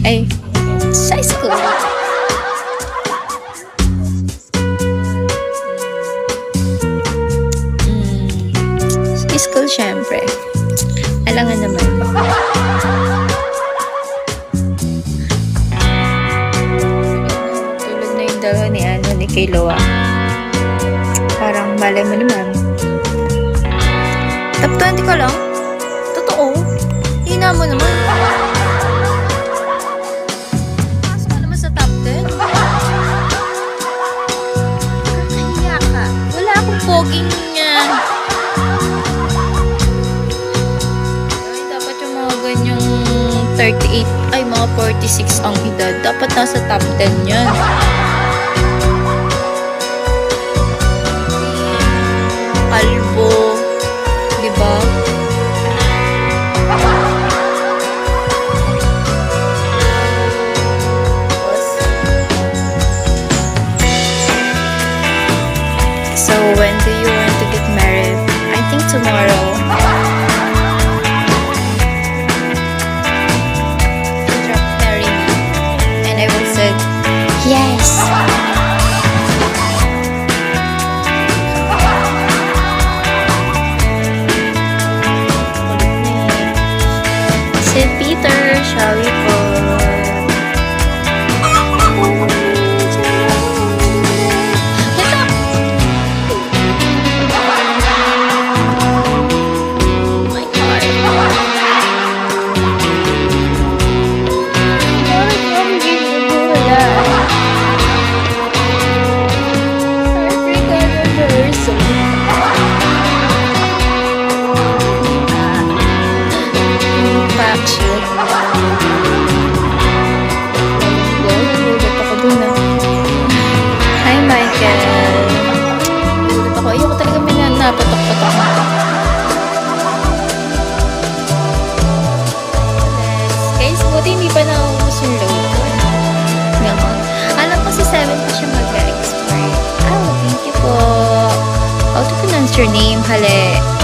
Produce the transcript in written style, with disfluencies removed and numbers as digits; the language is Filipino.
Ay, sa school. Sa school, syempre. Alangan naman. Tulog na yung dalawa ni Kayloa. Parang malay mo naman. Top 20 ka lang? Totoo? Hina mo naman. Pasok ka naman sa top 10. Kakahiya ka. Wala akong poging ay, dapat yung mga ganyang 38, ay mga 46 ang edad. Dapat nasa top 10 yan. Kalbo. Diba? So, when do you want to get married? I think tomorrow. Drop marry me. And I will say, yes! St. Peter, shall we go? Hi, Michael. Nagulat ako. Ayoko talaga may napatok-patok. Guys, buti hindi pa nauubos yung load ko. Ngayon. Alam ko si 7 pa siya mag-expire. Oh, thank you po. How to pronounce your name, Hale?